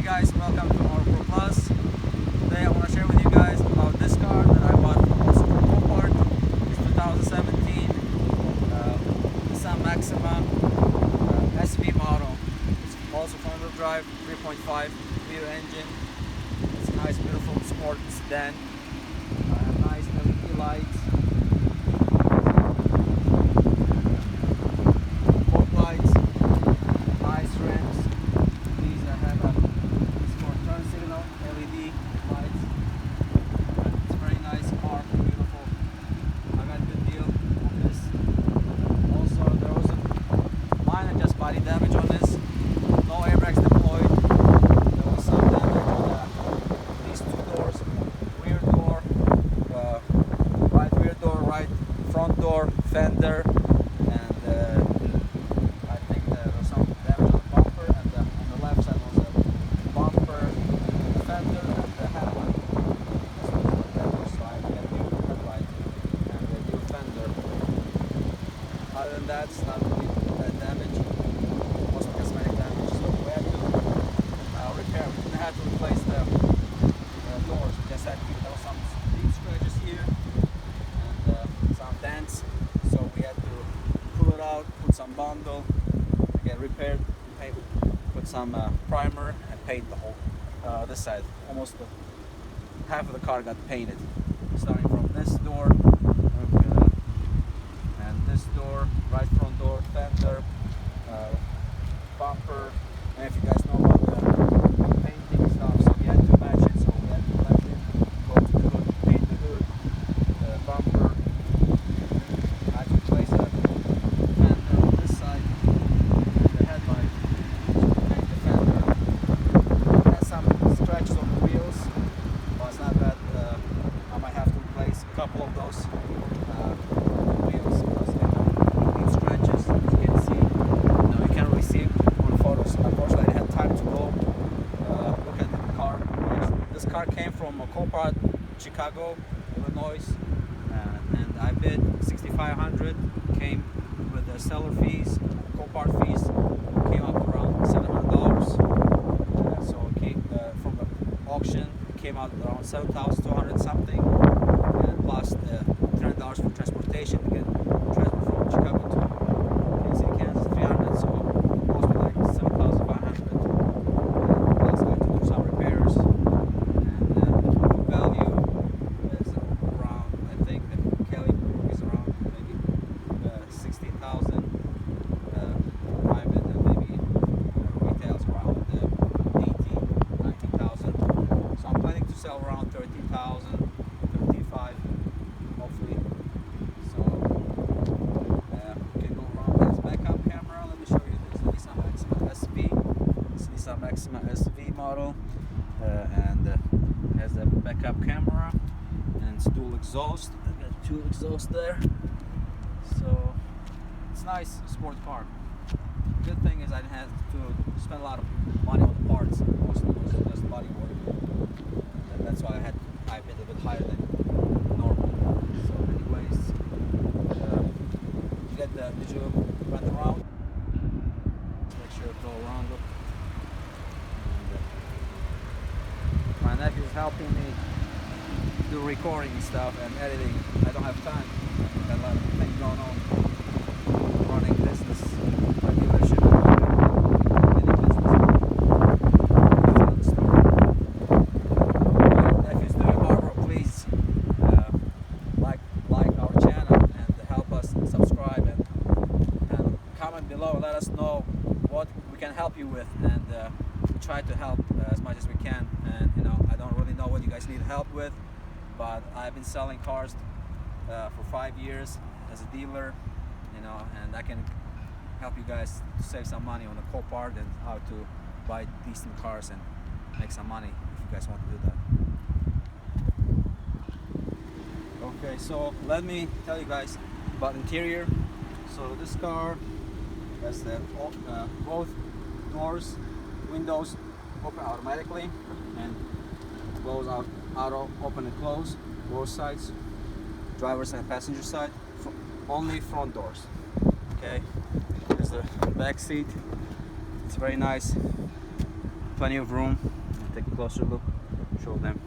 Hi guys, welcome to our Pro Plus. Today I want to share with you guys about this car that I bought also from Copart. It's 2017 Nissan Maxima SV model. It's also front-wheel drive, 3.5 liter engine. It's a nice, beautiful sport sedan. Nice LED lights. Body damage on this, no airbags deployed. There was some damage on these two doors, rear door, right rear door, right front door, fender, and I think there was some damage on the bumper, and on the left side was a bumper, fender, and the headlight. So I had a new headlight and a new fender. Other than that, it's not really bad damage. We had to replace the doors. We just had there was some deep scratches here and some dents, so we had to pull it out, put some bundle, get repaired, put some primer and paint the whole this side. Almost half of the car got painted, starting from this door and this door, right front door, fender, bumper, and if you guys know about the painting stuff, so we had to match it, so we had to left it, go to the hood, paint the hood, the bumper. I had to replace the fender on this side, the headlight, paint the fender. It has some scratches on the wheels, but it's not bad. I might have to replace a couple of those wheels because they have deep scratches, as you can see. You can't really see on the photos. Unfortunately, I didn't have time to go look at the car. This car came from Copart, Chicago, Illinois, and I bid $6,500. Came with the seller fees, Copart fees, came up around $700. So it came from the auction, it came out around $7,200 something, and plus the $300 for transportation to get transport from Chicago to Kansas City, Kansas, $300. So it cost me like $7,500. Plus I had to do some repairs, and the value is around, I think the Kelly is around maybe 16,000 private, and maybe retails around 18, 19,000. So I'm planning to sell around 13,000, 35, hopefully. So we can go around this backup camera. Let me show you this Nissan Maxima SV. It's Nissan Maxima SV model, and has a backup camera, and it's dual exhaust. I got two exhausts there, so it's nice sport car. The good thing is I didn't have to spend a lot of money on the parts. Most of it was just body work, and that's why I bid a bit higher than normal. So anyways, did you run around? Let's make sure to go around. Look. And, my nephew is helping me do recording and stuff and editing. I don't have time. I've got a lot of things going on. Running business, my dealership, any business. My nephew's doing hard work. Please like our channel and help us subscribe and comment below. Let us know what we can help you with, and we try to help as much as we can. And I don't really know what you guys need help with, but I've been selling cars for 5 years as a dealer, and I can help you guys to save some money on the Copart and how to buy decent cars and make some money if you guys want to do that. Okay, so let me tell you guys about interior. So this car has both doors, windows open automatically, and close out, auto open and close, both sides, driver's and passenger side, only front doors. Okay, there's the back seat. It's very nice. plenty of room. I'll take a closer look, show them.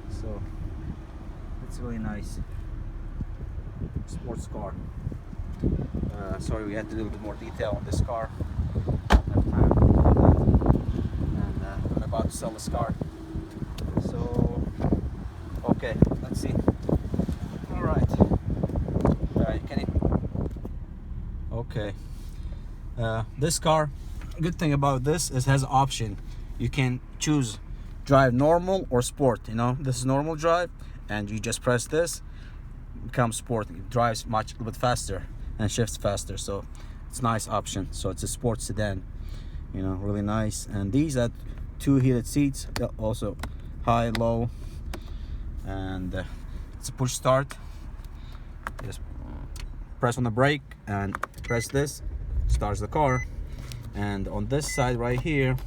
So it's really nice sports car. Sorry, we had to do a little bit more detail on this car. And I'm about to sell this car. So okay, let's see. All right. Okay. This car, good thing about this is it has an option. You can choose drive normal or sport. You know, this is normal drive, and you just press this, becomes sport. It drives a little bit faster and shifts faster. So it's a nice option. So it's a sports sedan. You know, really nice. And these are 2 heated seats, also high, low, and it's a push start. Just press on the brake and press this, starts the car. And on this side right here,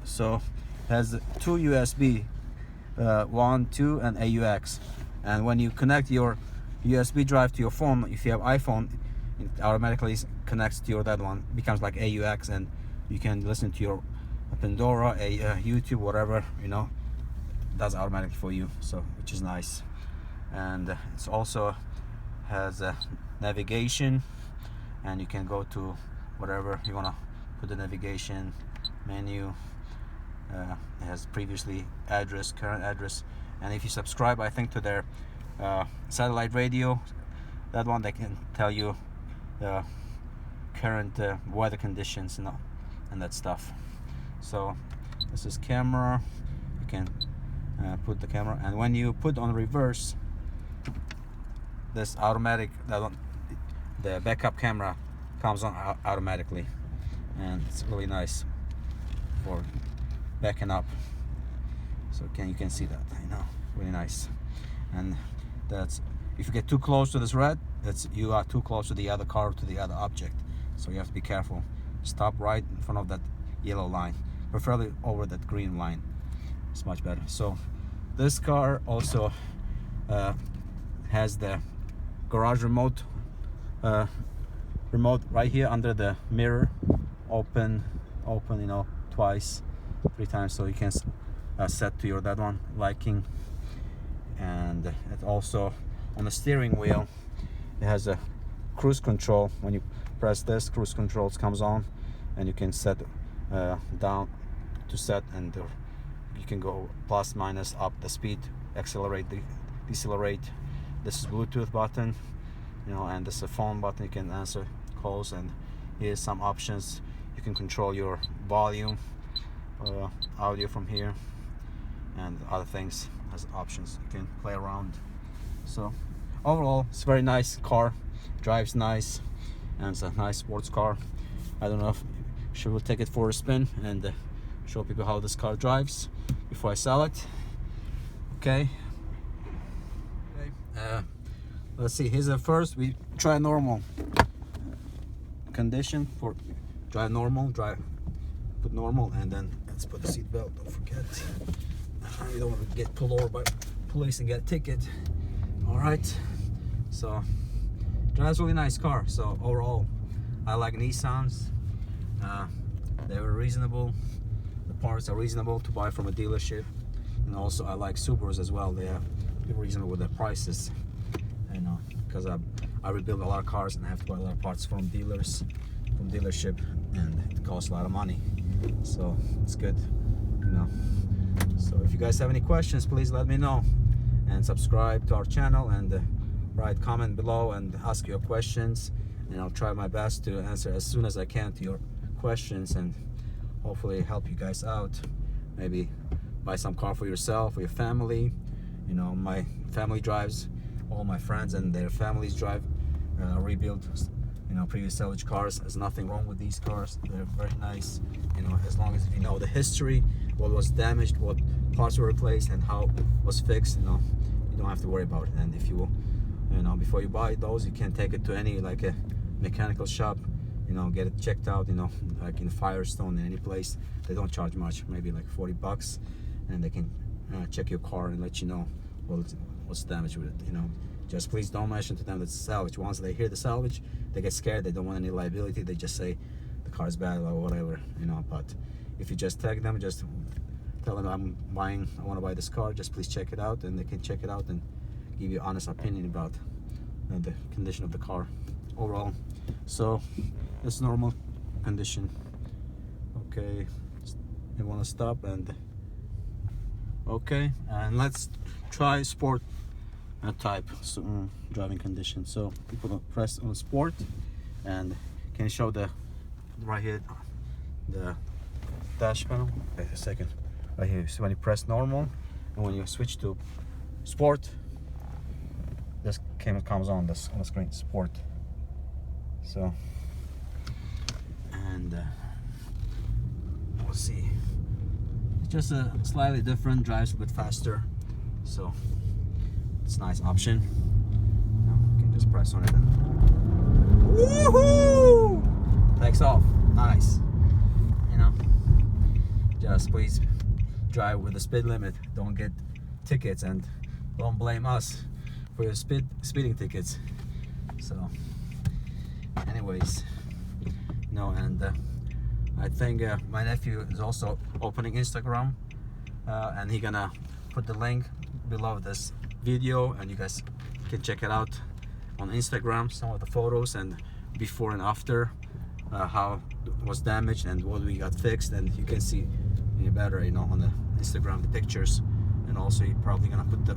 so it has 2 USB, 1, 2, and AUX. And when you connect your USB drive to your phone, if you have iPhone, it automatically connects to your that one, becomes like AUX, and you can listen to your Pandora, YouTube, whatever, you know, does automatically for you. So which is nice. And it's also has a navigation, and you can go to whatever you want to put the navigation menu. It has previously address, current address, and if you subscribe, I think, to their satellite radio, that one, they can tell you the current weather conditions, you know, and that stuff. So this is camera. You can put the camera, and when you put on reverse, this automatic, the backup camera comes on automatically, and it's really nice for backing up. So you can see that, you know, really nice. And that's, if you get too close to this red, you are too close to the other car, to the other object. So you have to be careful. Stop right in front of that yellow line, preferably over that green line. It's much better. So this car also has the garage remote right here under the mirror. Open, you know, twice, 3 times, so you can set to your that one liking. And it also, on the steering wheel, it has a cruise control. When you press this, cruise controls comes on, and you can set down to set, and you can go plus, minus, up the speed, accelerate, decelerate. This is Bluetooth button, you know, and this is a phone button. You can answer calls, and here's some options. You can control your volume, audio from here, and other things as options. You can play around. So overall, it's a very nice car, drives nice, and it's a nice sports car. I don't know if she will take it for a spin and show people how this car drives before I sell it. Okay. Let's see. Here's the first. We try normal condition for drive normal. Put normal, and then let's put the seat belt. Don't forget. You don't want to get pulled over by police and get a ticket. All right. So drives really nice car. So overall, I like Nissans. They were reasonable. The parts are reasonable to buy from a dealership, and also I like Subarus as well. They are reasonable with their prices. You know, because I rebuild a lot of cars and I have to buy a lot of parts from dealership, and it costs a lot of money. So it's good, you know. So if you guys have any questions, please let me know, and subscribe to our channel, and write comment below and ask your questions, and I'll try my best to answer as soon as I can to your questions, and hopefully help you guys out. Maybe buy some car for yourself or your family. You know, my family drives, all my friends and their families drive rebuilt, you know, previous salvage cars. There's nothing wrong with these cars. They're very nice, you know, as long as you know the history, what was damaged, what parts were replaced, and how it was fixed. You know, you don't have to worry about it. And if you know, before you buy those, you can take it to any, like a mechanical shop, you know, get it checked out, you know, like in Firestone, in any place. They don't charge much, maybe like $40, and they can check your car and let you know what's damaged with it. You know, just please don't mention to them that it's salvage. Once they hear the salvage, they get scared. They don't want any liability. They just say the car is bad or whatever, you know. But if you just tag them, just tell them I want to buy this car, just please check it out, and they can check it out and give you honest opinion about the condition of the car overall. So it's normal condition. Okay, you want to stop, and okay, and let's try sport type driving condition. So people press on sport, and can show the right here the dash panel. Wait a second, right here. So when you press normal and when you switch to sport, this comes on this on the screen, sport. So and we'll see, it's just a slightly different, drives a bit faster, so it's a nice option. You can just press on it and woohoo, takes off. Nice. You know, just please drive with the speed limit, don't get tickets, and don't blame us for your speeding tickets. So anyways, you know, and I think my nephew is also opening Instagram, and he gonna put the link below this video, and you guys can check it out on Instagram, some of the photos and before and after, how it was damaged and what we got fixed, and you can see better, you know, on the Instagram, the pictures, and also you're probably gonna put the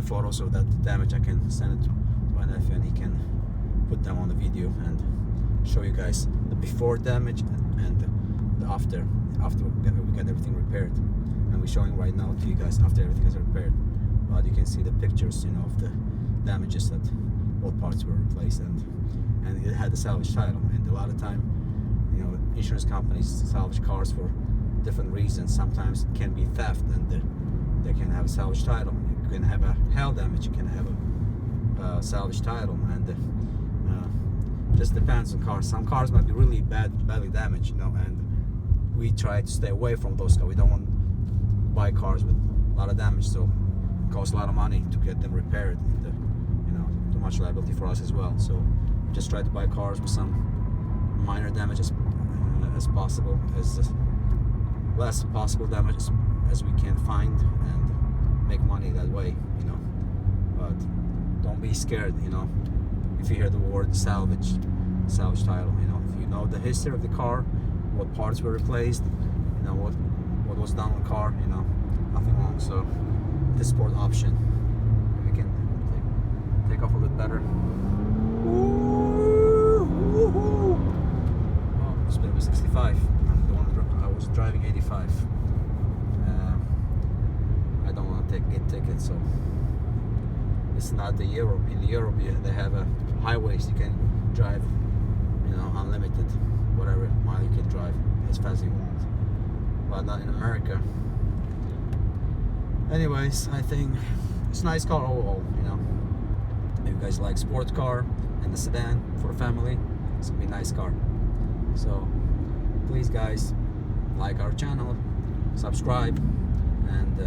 photos of that damage. I can send it to my nephew and he can put them on the video and show you guys the before damage and the after we get everything repaired. And we're showing right now to you guys after everything is repaired, but you can see the pictures, you know, of the damages, that all parts were replaced, and it had a salvage title. And a lot of time, you know, insurance companies salvage cars for different reasons. Sometimes it can be theft, and they can have a salvage title. You can have a hail damage, you can have a salvage title, and just depends on cars. Some cars might be really badly damaged, you know, and we try to stay away from those cars. We don't want to buy cars with a lot of damage, so it costs a lot of money to get them repaired, and you know, too much liability for us as well. So just try to buy cars with some minor damage as possible, as less possible damage as we can find, and make money that way, you know. But don't be scared, you know, if you hear the word salvage title, you know, if you know the history of the car, what parts were replaced, you know, what was done on the car, you know, nothing wrong. So this sport option, we can take off a bit better. Oh, speed was 65. The one I was driving 85. I don't want to get tickets, so it's not the Europe. In Europe, they have highways you can drive, you know, unlimited, whatever mile you can drive as fast as you want, but not in America. Anyways, I think it's a nice car overall, you know. If you guys like sports car and the sedan for a family, it's gonna be a nice car. So please guys, like our channel, subscribe, and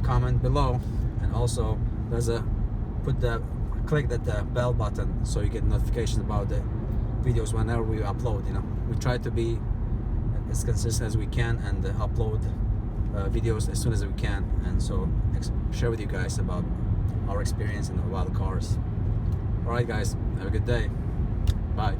comment below, and also click that bell button so you get notifications about the videos whenever we upload. You know, we try to be as consistent as we can and upload videos as soon as we can, and so share with you guys about our experience and about the cars. Alright guys, have a good day. Bye.